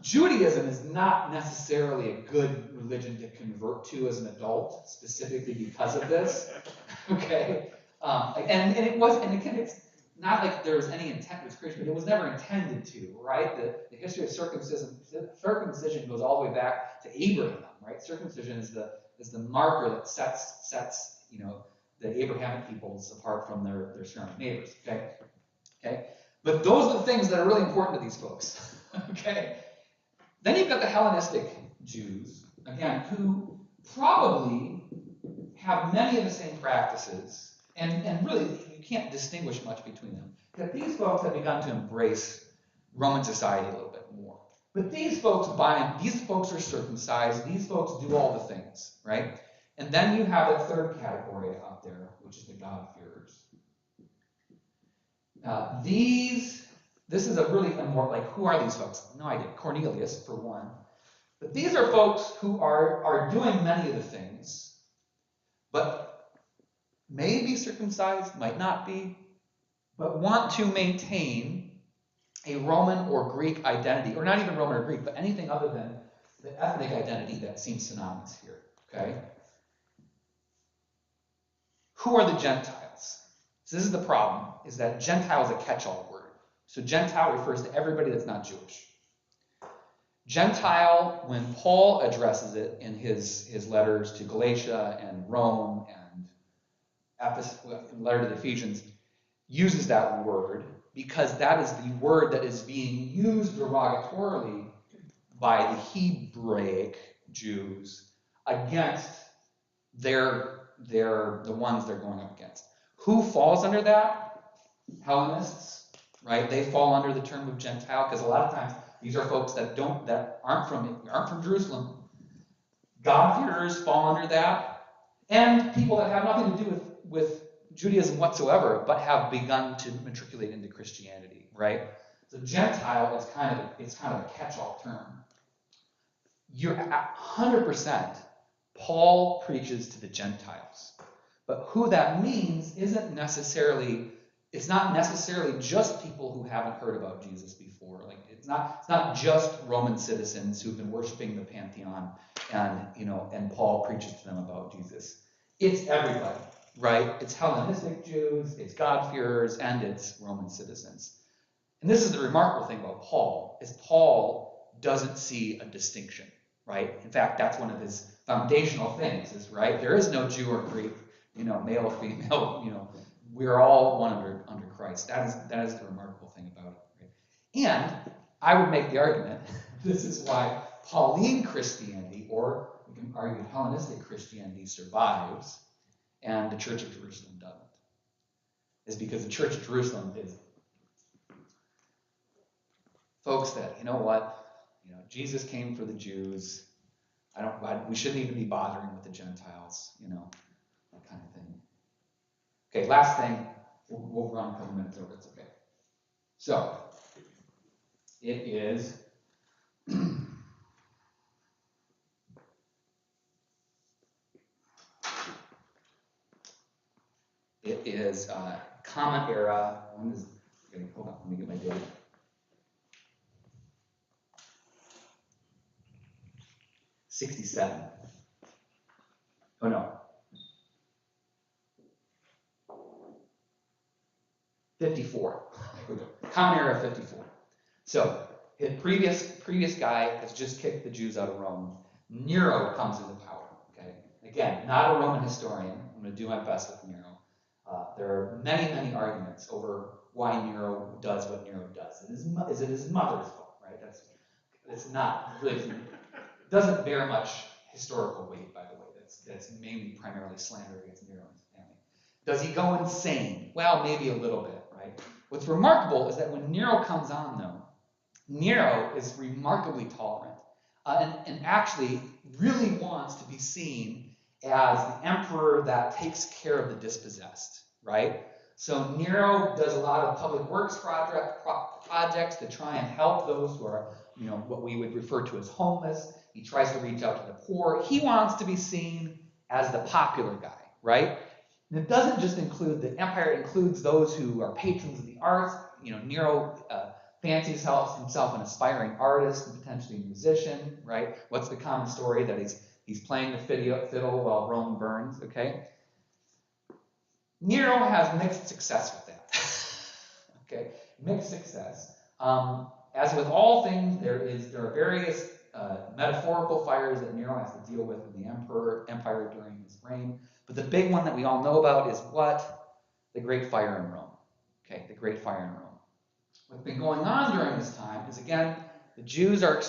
Judaism is not necessarily a good religion to convert to as an adult, specifically because of this. Okay, and again, it's not like there was any intent with creation, but it was never intended to, right? The history of circumcision goes all the way back to Abraham, right? Circumcision is the marker that sets the Abrahamic peoples apart from their surrounding neighbors. Okay. But those are the things that are really important to these folks. Okay. Then you've got the Hellenistic Jews, again, who probably have many of the same practices and really, you can't distinguish much between them. That these folks have begun to embrace Roman society a little bit more. But these folks are circumcised, these folks do all the things, right? And then you have a third category up there, which is the God-fearers. This is a really more like, who are these folks? No idea. Cornelius, for one. But these are folks who are doing many of the things, but may be circumcised, might not be, but want to maintain a Roman or Greek identity, or not even Roman or Greek, but anything other than the ethnic identity that seems synonymous here, okay? Who are the Gentiles? So this is the problem, is that Gentile is a catch-all word. So Gentile refers to everybody that's not Jewish. Gentile, when Paul addresses it in his letters to Galatia and Rome and letter to the Ephesians, uses that word because that is the word that is being used derogatorily by the Hebraic Jews against the ones they're going up against. Who falls under that? Hellenists, right? They fall under the term of Gentile because a lot of times these are folks that aren't from Jerusalem. God-fearers fall under that, and people that have nothing to do with Judaism whatsoever, but have begun to matriculate into Christianity, right? So Gentile is kind of a catch-all term. You're 100%. Paul preaches to the Gentiles, but who that means isn't necessarily. It's not necessarily just people who haven't heard about Jesus before. Like it's not just Roman citizens who've been worshiping the Pantheon, and Paul preaches to them about Jesus. It's everybody, right? It's Hellenistic Jews, it's God-fearers, and it's Roman citizens. And this is the remarkable thing about Paul, is Paul doesn't see a distinction, right? In fact, that's one of his foundational things, is right? There is no Jew or Greek, male, female, we're all one under Christ. That is the remarkable thing about it, right? And I would make the argument, this is why Pauline Christianity, or we can argue Hellenistic Christianity, survives, and the Church of Jerusalem doesn't. Is because the Church of Jerusalem is folks that, Jesus came for the Jews. We shouldn't even be bothering with the Gentiles, that kind of thing. Okay, last thing. We'll run a couple minutes over. It's okay. So, it is Common Era. Hold on, let me get my date. '67. Oh no. 54. Common Era 54. So, his previous guy has just kicked the Jews out of Rome. Nero comes into power. Okay. Again, not a Roman historian. I'm going to do my best with Nero. There are many, many arguments over why Nero does what Nero does. Is it his mother's fault? Right. It's not really. It doesn't bear much historical weight, by the way. That's mainly primarily slander against Nero and his family. Does he go insane? Well, maybe a little bit, right? What's remarkable is that when Nero comes on, though, Nero is remarkably tolerant and actually really wants to be seen as the emperor that takes care of the dispossessed, right? So Nero does a lot of public works projects to try and help those who are, what we would refer to as homeless. He tries to reach out to the poor. He wants to be seen as the popular guy, right? And it doesn't just include the empire, it includes those who are patrons of the arts. Nero fancies himself an aspiring artist and potentially a musician, right? What's the common story? That he's playing the fiddle while Rome burns, okay? Nero has mixed success with that, okay? Mixed success. As with all things, there are various metaphorical fires that Nero has to deal with in the empire during his reign. But the big one that we all know about is what? The Great Fire in Rome. Okay, the Great Fire in Rome. What's been going on during this time is, again, the Jews are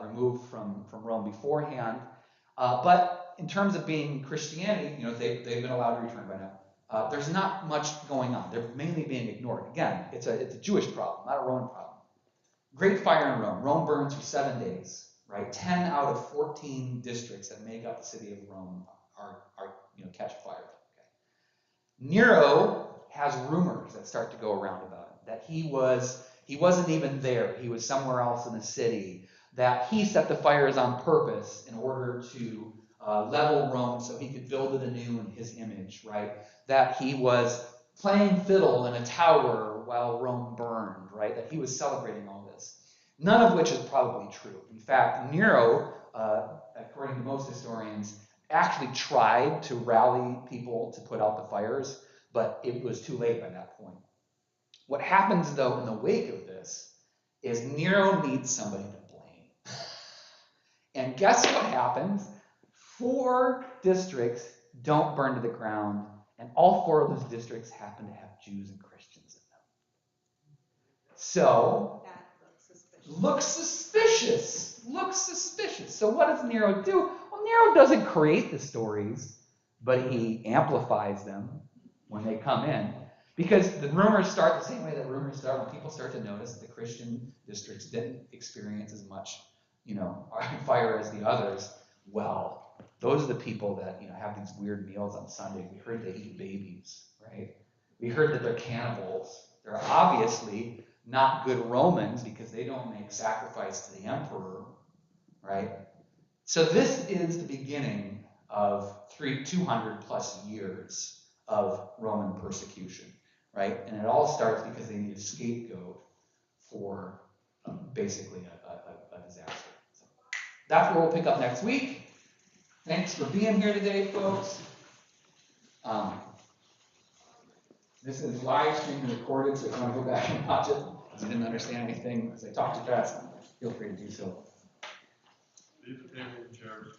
removed from Rome beforehand. But in terms of being Christianity, they've been allowed to return by now. there's not much going on. They're mainly being ignored. Again, it's a Jewish problem, not a Roman problem. Great fire in Rome. Rome burns for 7 days, right? 10 out of 14 districts that make up the city of Rome are catch fire. Okay. Nero has rumors that start to go around about him, that he wasn't even there. He was somewhere else in the city, that he set the fires on purpose in order to level Rome so he could build it anew in his image, right? That he was playing fiddle in a tower while Rome burned, right? That he was celebrating all this. None of which is probably true. In fact, Nero, according to most historians, actually tried to rally people to put out the fires, but it was too late by that point. What happens, though, in the wake of this is Nero needs somebody to blame. And guess what happens? 4 districts don't burn to the ground, and all 4 of those districts happen to have Jews and Christians in them. So, That looks suspicious. Looks suspicious. So what does Nero do? Well, Nero doesn't create the stories, but he amplifies them when they come in. Because the rumors start the same way that rumors start when people start to notice that the Christian districts didn't experience as much, fire as the others. Well, those are the people that, have these weird meals on Sunday. We heard they eat babies, right? We heard that they're cannibals. They're obviously not good Romans because they don't make sacrifice to the emperor, right? So this is the beginning of 200 plus years of Roman persecution, right? And it all starts because they need a scapegoat for basically a disaster. So that's where we'll pick up next week. Thanks for being here today, folks. This is live streamed and recorded, so if you want to go back and watch it, if you didn't understand anything as I talked too fast, feel free to do so. Leave the table in chairs.